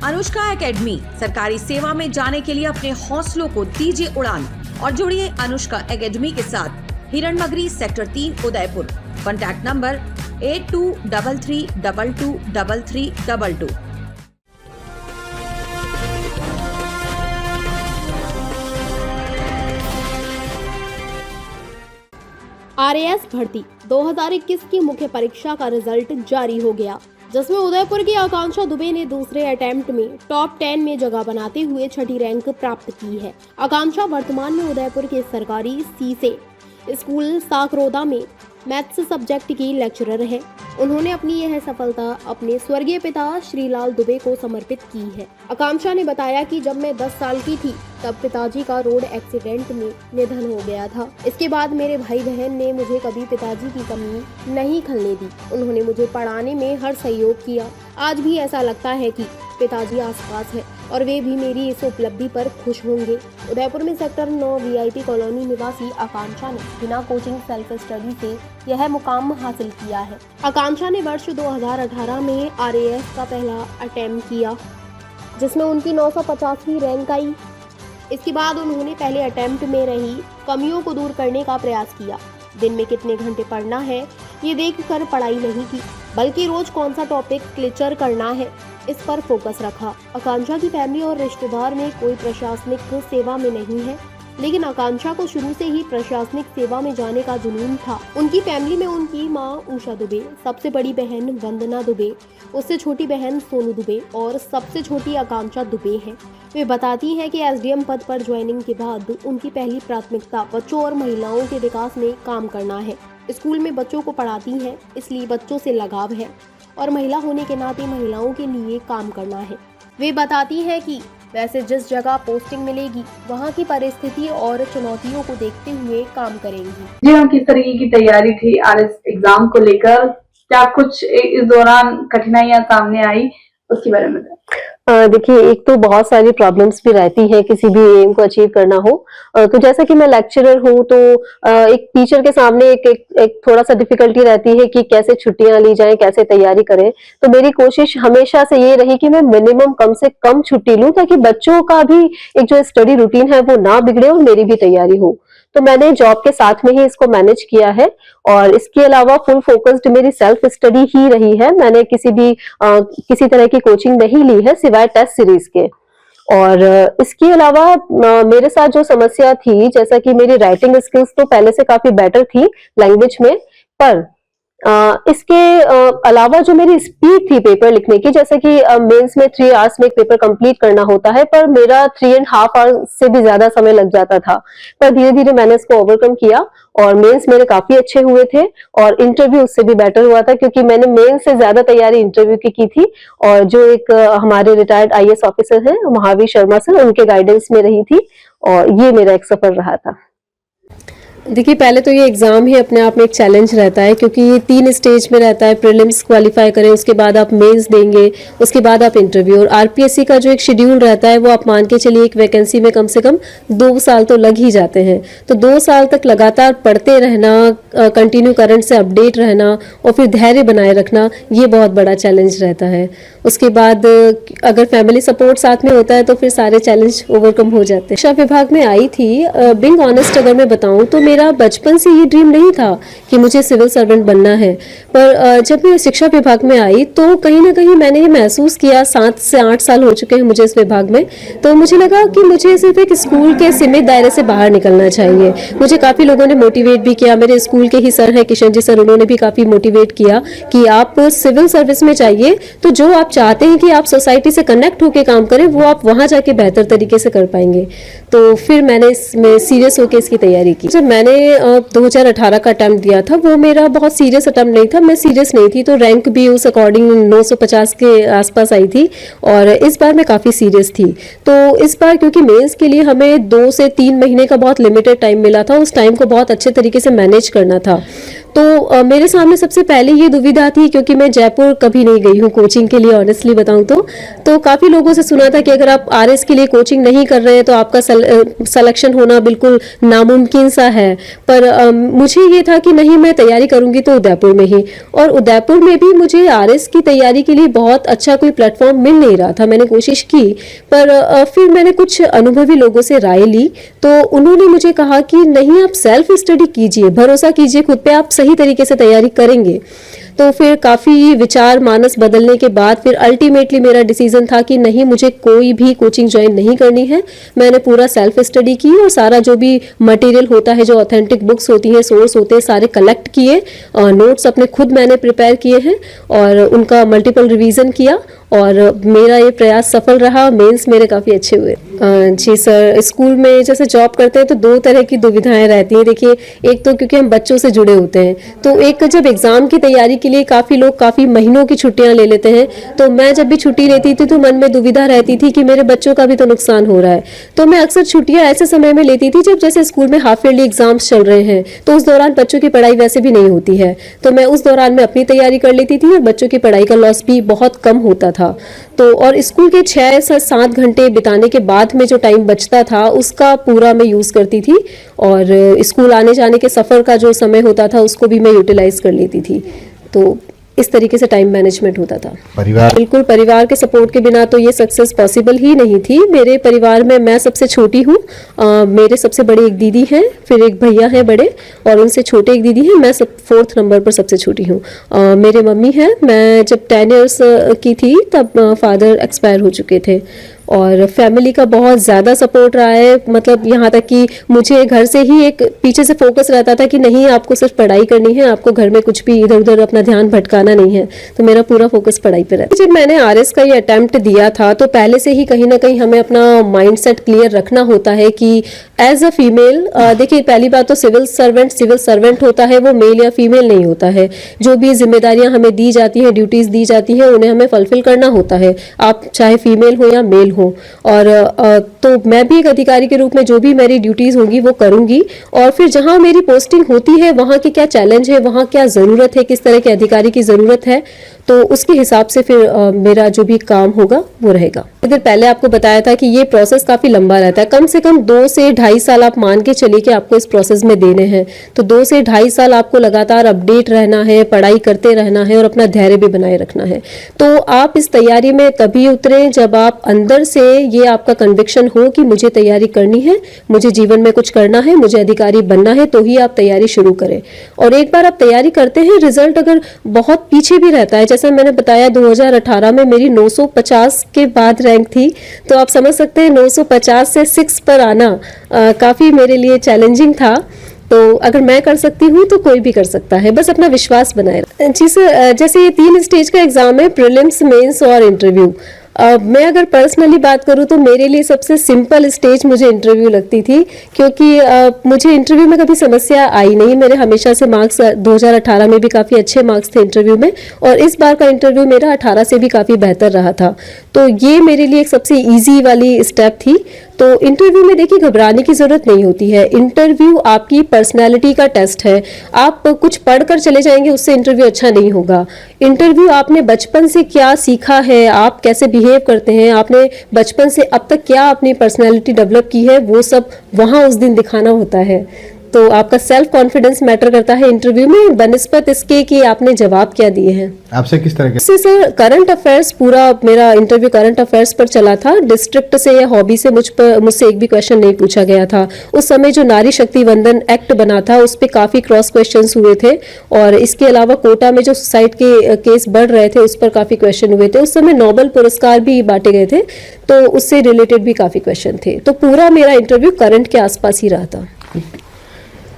Anushka academy, सरकारी सेवा में जाने के लिए अपने हौसलों को दीजिए उड़ान और जुड़िए अनुष्का एकेडमी के साथ। Hiranmagri sector 3 Udaipur. Contact number 8233223322। RAS भर्ती 2021 की मुख्य परीक्षा का रिजल्ट जारी हो गया, जिसमें उदयपुर की आकांक्षा दुबे ने दूसरे अटेम्प्ट में टॉप 10 में जगह बनाते हुए छठी रैंक प्राप्त की है। आकांक्षा वर्तमान में उदयपुर के सरकारी सीसे स्कूल साकरोदा में मैथ्स सब्जेक्ट की लेक्चरर है। उन्होंने अपनी यह सफलता अपने स्वर्गीय पिता श्रीलाल दुबे को समर्पित की है। आकांक्षा ने बताया कि जब मैं 10 साल की थी तब पिताजी का रोड एक्सीडेंट में निधन हो गया था। इसके बाद मेरे भाई बहन ने मुझे कभी पिताजी की कमी नहीं खलने दी। उन्होंने मुझे पढ़ाने में हर सहयोग किया। आज भी ऐसा लगता है कि पिताजी आसपास है और वे भी मेरी इस उपलब्धि पर खुश होंगे। उदयपुर में सेक्टर 9 वीआईपी कॉलोनी निवासी आकांक्षा ने बिना कोचिंग सेल्फ स्टडी से यह मुकाम हासिल किया है। आकांक्षा ने वर्ष 2018 में आरएएस का पहला अटेम्प्ट किया, जिसमें उनकी 950वीं रैंक आई। इसके बाद उन्होंने पहले अटेम्प्ट में रही कमियों को दूर करने का प्रयास किया। दिन में कितने घंटे पढ़ना है ये देखकर पढ़ाई नहीं की, बल्कि रोज कौन सा टॉपिक क्लियर करना है इस पर फोकस रखा। आकांक्षा की फैमिली और रिश्तेदार में कोई प्रशासनिक सेवा में नहीं है, लेकिन आकांक्षा को शुरू से ही प्रशासनिक सेवा में जाने का जुनून था। उनकी फैमिली में उनकी मां उषा दुबे, सबसे बड़ी बहन वंदना दुबे, उससे छोटी बहन सोनू दुबे और सबसे छोटी आकांक्षा दुबे है। वे बताती हैं कि एसडीएम पद पर ज्वाइनिंग के बाद उनकी पहली प्राथमिकता बच्चों और महिलाओं के विकास में काम करना है। स्कूल में बच्चों को पढ़ाती हैं, इसलिए बच्चों से लगाव है और महिला होने के नाते महिलाओं के लिए काम करना है। वे बताती हैं कि वैसे जिस जगह पोस्टिंग मिलेगी वहाँ की परिस्थिति और चुनौतियों को देखते हुए काम करेंगी। जी हाँ, किस तरीके की तैयारी थी आरएस एग्जाम को लेकर? क्या कुछ इस दौरान कठिनाइयां सामने आई, उसके बारे में? देखिए, एक तो बहुत सारी प्रॉब्लम्स भी रहती है किसी भी एम को अचीव करना हो। तो जैसा कि मैं लेक्चरर हूँ, तो एक टीचर के सामने एक थोड़ा सा डिफिकल्टी रहती है कि कैसे छुट्टियां ली जाएं, कैसे तैयारी करें। तो मेरी कोशिश हमेशा से ये रही कि मैं मिनिमम कम से कम छुट्टी लूं, ताकि बच्चों का भी एक जो स्टडी रूटीन है वो ना बिगड़े और मेरी भी तैयारी हो। तो मैंने जॉब के साथ में ही इसको मैनेज किया है और इसके अलावा फुल फोकस्ड मेरी सेल्फ स्टडी ही रही है। मैंने किसी तरह की कोचिंग नहीं ली है सिवाय टेस्ट सीरीज के। और इसके अलावा मेरे साथ जो समस्या थी, जैसा कि मेरी राइटिंग स्किल्स तो पहले से काफी बेटर थी लैंग्वेज में, पर इसके अलावा जो मेरी स्पीड थी पेपर लिखने की, जैसे कि मेंस में 3 आवर्स में एक पेपर कंप्लीट करना होता है, पर मेरा 3.5 आवर्स से भी ज्यादा समय लग जाता था। पर धीरे धीरे मैंने इसको ओवरकम किया और मेंस मेरे काफी अच्छे हुए थे और इंटरव्यू उससे भी बेटर हुआ था, क्योंकि मैंने मेंस से ज्यादा तैयारी इंटरव्यू की थी। और जो एक हमारे रिटायर्ड आईएएस ऑफिसर हैं महावीर शर्मा सर, उनके गाइडेंस में रही थी और ये मेरा एक सफर रहा था। देखिए, पहले तो ये एग्ज़ाम ही अपने आप में एक चैलेंज रहता है, क्योंकि ये 3 स्टेज में रहता है। प्रीलिम्स क्वालिफाई करें, उसके बाद आप मेंस देंगे, उसके बाद आप इंटरव्यू। और आरपीएससी का जो एक शेड्यूल रहता है वो आप मान के चलिए एक वैकेंसी में कम से कम 2 साल तो लग ही जाते हैं। तो 2 साल तक लगातार पढ़ते रहना, कंटिन्यू करंट से अपडेट रहना और फिर धैर्य बनाए रखना, ये बहुत बड़ा चैलेंज रहता है। उसके बाद अगर फैमिली सपोर्ट साथ में होता है तो फिर सारे चैलेंज ओवरकम हो जाते हैं। शिक्षा विभाग में आई थी, बीइंग ऑनेस्ट अगर मैं बताऊं तो मेरा बचपन से ये ड्रीम नहीं था कि मुझे सिविल सर्वेंट बनना है। पर जब मैं शिक्षा विभाग में आई तो कहीं ना कहीं मैंने ये महसूस किया, 7 से 8 साल हो चुके हैं मुझे इस विभाग में, तो मुझे लगा कि मुझे सिर्फ एक स्कूल के सीमित दायरे से बाहर निकलना चाहिए। मुझे काफ़ी लोगों ने मोटिवेट भी किया, मेरे स्कूल के ही सर हैं किशन जी सर, उन्होंने भी काफ़ी मोटिवेट किया कि आप सिविल सर्विस में चाहिए, तो जो आप चाहते हैं कि आप सोसाइटी से कनेक्ट होकर काम करें वो आप वहाँ जाके बेहतर तरीके से कर पाएंगे। तो फिर मैंने इसमें सीरियस होकर इसकी तैयारी की। जब मैंने 2018 का अटेम्प्ट दिया था वो मेरा बहुत सीरियस अटेम्प्ट नहीं था, मैं सीरियस नहीं थी, तो रैंक भी उस अकॉर्डिंग 950 के आसपास आई थी। और इस बार मैं काफ़ी सीरियस थी। तो इस बार क्योंकि मेंस के लिए हमें 2 से 3 महीने का बहुत लिमिटेड टाइम मिला था, उस टाइम को बहुत अच्छे तरीके से मैनेज करना था। तो मेरे सामने सबसे पहले ये दुविधा थी, क्योंकि मैं जयपुर कभी नहीं गई हूँ कोचिंग के लिए, ऑनेस्टली बताऊँ तो काफ़ी लोगों से सुना था कि अगर आप आरएस के लिए कोचिंग नहीं कर रहे हैं तो आपका सिलेक्शन होना बिल्कुल नामुमकिन सा है। पर मुझे ये था कि नहीं, मैं तैयारी करूँगी तो उदयपुर में ही, और उदयपुर में भी मुझे आरएस की तैयारी के लिए बहुत अच्छा कोई प्लेटफॉर्म मिल नहीं रहा था। मैंने कोशिश की, पर फिर मैंने कुछ अनुभवी लोगों से राय ली, तो उन्होंने मुझे कहा कि नहीं, आप सेल्फ स्टडी कीजिए, भरोसा कीजिए खुद पे, आप सही तरीके से तैयारी करेंगे। तो फिर काफ़ी विचार मानस बदलने के बाद फिर अल्टीमेटली मेरा डिसीजन था कि नहीं, मुझे कोई भी कोचिंग ज्वाइन नहीं करनी है। मैंने पूरा सेल्फ स्टडी की और सारा जो भी मटेरियल होता है, जो ऑथेंटिक बुक्स होती हैं, सोर्स होते हैं, सारे कलेक्ट किए, नोट्स अपने खुद मैंने प्रिपेयर किए हैं और उनका मल्टीपल रिवीजन किया, और मेरा ये प्रयास सफल रहा। मेंस मेरे काफ़ी अच्छे हुए। जी सर, स्कूल में जैसे जॉब करते हैं तो दो तरह की दुविधाएं रहती हैं। देखिए, एक तो क्योंकि हम बच्चों से जुड़े होते हैं, तो एक जब एग्ज़ाम की तैयारी के लिए काफ़ी लोग काफ़ी महीनों की छुट्टियां ले लेते हैं, तो मैं जब भी छुट्टी लेती थी तो मन में दुविधा रहती थी कि मेरे बच्चों का भी तो नुकसान हो रहा है। तो मैं अक्सर छुट्टियां ऐसे समय में लेती थी जब जैसे स्कूल में हाफ ईयरली एग्जाम्स चल रहे हैं, तो उस दौरान बच्चों की पढ़ाई वैसे भी नहीं होती है, तो मैं उस दौरान में अपनी तैयारी कर लेती थी और बच्चों की पढ़ाई का लॉस भी बहुत कम होता था। तो और स्कूल के 6 से 7 घंटे बिताने के बाद में जो टाइम बचता था उसका पूरा मैं यूज़ करती थी, और स्कूल आने जाने के सफ़र का जो समय होता था उसको भी मैं यूटिलाइज कर लेती थी। तो इस तरीके से टाइम मैनेजमेंट होता था। बिल्कुल, परिवार के सपोर्ट के बिना तो ये सक्सेस पॉसिबल ही नहीं थी। मेरे परिवार में मैं सबसे छोटी हूँ, मेरे सबसे बड़ी एक दीदी हैं, फिर एक भैया हैं बड़े, और उनसे छोटे एक दीदी हैं, मैं 4th नंबर पर सबसे छोटी हूँ। मेरे मम्मी हैं, मैं जब 10 इयर्स की थी तब फादर एक्सपायर हो चुके थे, और फैमिली का बहुत ज़्यादा सपोर्ट रहा है। मतलब यहाँ तक कि मुझे घर से ही एक पीछे से फोकस रहता था कि नहीं, आपको सिर्फ पढ़ाई करनी है, आपको घर में कुछ भी इधर उधर अपना ध्यान भटकाना नहीं है, तो मेरा पूरा फोकस पढ़ाई पे रहता। जब मैंने आरएस का ये अटेम्प्ट दिया था तो पहले से ही कहीं ना कहीं हमें अपना माइंडसेट क्लियर रखना होता है कि एज अ फीमेल, देखिए पहली बात तो सिविल सर्वेंट होता है, वो मेल या फीमेल नहीं होता है। जो भी जिम्मेदारियां हमें दी जाती हैं, ड्यूटीज़ दी जाती हैं, उन्हें हमें फुलफिल करना होता है, आप चाहे फीमेल हो या मेल हो। और तो मैं भी एक अधिकारी के रूप में जो भी मेरी ड्यूटीज होंगी वो करूंगी, और फिर जहां मेरी पोस्टिंग होती है वहां की क्या चैलेंज है, वहां क्या जरूरत है, किस तरह के अधिकारी की जरूरत है, तो उसके हिसाब से फिर मेरा जो भी काम होगा वो रहेगा। अगर पहले आपको बताया था कि ये प्रोसेस काफी लंबा रहता है, कम से कम 2 से 2.5 साल आप मान के चलिए कि आपको इस प्रोसेस में देने हैं, तो 2 से 2.5 साल आपको लगातार अपडेट रहना है, पढ़ाई करते रहना है और अपना धैर्य भी बनाए रखना है। तो आप इस तैयारी में तभी उतरे जब आप अंदर से ये आपका कन्विक्शन हो कि मुझे तैयारी करनी है, मुझे जीवन में कुछ करना है, मुझे अधिकारी बनना है, तो ही आप तैयारी शुरू करें। और एक बार आप तैयारी करते हैं, रिजल्ट अगर बहुत पीछे भी रहता है, जैसे मैंने बताया 2018 में मेरी 950 के बाद रैंक थी, तो आप समझ सकते हैं 950 से 6 पर आना काफ़ी मेरे लिए चैलेंजिंग था। तो अगर मैं कर सकती हूँ तो कोई भी कर सकता है, बस अपना विश्वास बनाए रखें। जी सर, जैसे ये 3 स्टेज का एग्जाम है, प्रीलिम्स, मेंस और इंटरव्यू। मैं अगर पर्सनली बात करूँ तो मेरे लिए सबसे सिंपल स्टेज मुझे इंटरव्यू लगती थी, क्योंकि मुझे इंटरव्यू में कभी समस्या आई नहीं। मेरे हमेशा से मार्क्स 2018 में भी काफ़ी अच्छे मार्क्स थे इंटरव्यू में, और इस बार का इंटरव्यू मेरा 18 से भी काफ़ी बेहतर रहा था। तो ये मेरे लिए एक सबसे ईजी वाली स्टेप थी। तो इंटरव्यू में देखिए घबराने की ज़रूरत नहीं होती है। इंटरव्यू आपकी पर्सनैलिटी का टेस्ट है। आप कुछ पढ़कर चले जाएंगे उससे इंटरव्यू अच्छा नहीं होगा। इंटरव्यू आपने बचपन से क्या सीखा है, आप कैसे बिहेव करते हैं, आपने बचपन से अब तक क्या अपनी पर्सनैलिटी डेवलप की है, वो सब वहाँ उस दिन दिखाना होता है। तो आपका सेल्फ कॉन्फिडेंस मैटर करता है इंटरव्यू में, बनस्पत इसके कि आपने जवाब क्या दिए हैं। आपसे किस तरह के? सर, करंट अफेयर्स, पूरा मेरा इंटरव्यू करंट अफेयर्स पर चला था। डिस्ट्रिक्ट से या हॉबी से मुझसे एक भी क्वेश्चन नहीं पूछा गया था। उस समय जो नारी शक्ति वंदन एक्ट बना था उस पर काफ़ी क्रॉस क्वेश्चंस हुए थे, और इसके अलावा कोटा में जो सुसाइड के केस बढ़ रहे थे उस पर काफ़ी क्वेश्चन हुए थे। उस समय नोबेल पुरस्कार भी बांटे गए थे, तो उससे रिलेटेड भी काफ़ी क्वेश्चन थे। तो पूरा मेरा इंटरव्यू करंट के आसपास ही रहा था।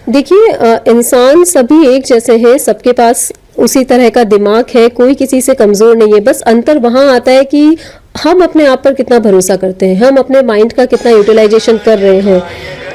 देखिए, इंसान सभी एक जैसे हैं, सबके पास उसी तरह का दिमाग है, कोई किसी से कमज़ोर नहीं है। बस अंतर वहाँ आता है कि हम अपने आप पर कितना भरोसा करते हैं, हम अपने माइंड का कितना यूटिलाइजेशन कर रहे हैं।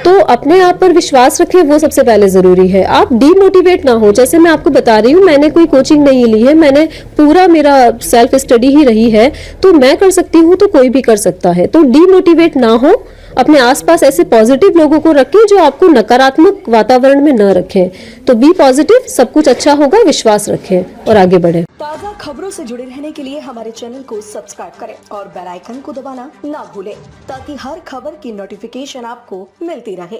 तो अपने आप पर विश्वास रखें, वो सबसे पहले जरूरी है। आप डीमोटिवेट ना हो। जैसे मैं आपको बता रही हूँ, मैंने कोई कोचिंग नहीं ली है, मैंने पूरा मेरा सेल्फ स्टडी ही रही है, तो मैं कर सकती हूँ तो कोई भी कर सकता है। तो डीमोटिवेट ना हो, अपने आसपास ऐसे पॉजिटिव लोगों को रखें जो आपको नकारात्मक वातावरण में न रखें। तो बी पॉजिटिव, सब कुछ अच्छा होगा, विश्वास रखें और आगे बढ़ें। ताज़ा खबरों से जुड़े रहने के लिए हमारे चैनल को सब्सक्राइब करें और बेल आइकन को दबाना ना भूलें, ताकि हर खबर की नोटिफिकेशन आपको मिलती रहे।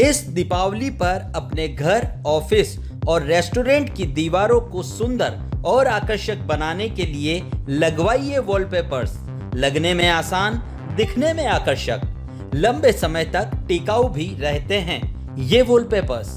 इस दीपावली पर अपने घर, ऑफिस और रेस्टोरेंट की दीवारों को सुंदर और आकर्षक बनाने के लिए लगवाइए वॉलपेपर्स। लगने में आसान, दिखने में आकर्षक, लंबे समय तक टिकाऊ भी रहते हैं ये वॉलपेपर्स।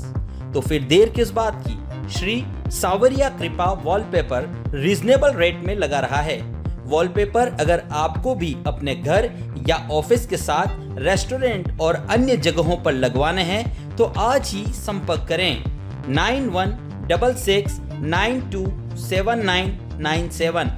तो फिर देर किस बात की, श्री सावरिया कृपा वॉलपेपर रीजनेबल रेट में लगा रहा है। वॉलपेपर अगर आपको भी अपने घर या ऑफिस के साथ रेस्टोरेंट और अन्य जगहों पर लगवाने हैं तो आज ही संपर्क करें 9166927997।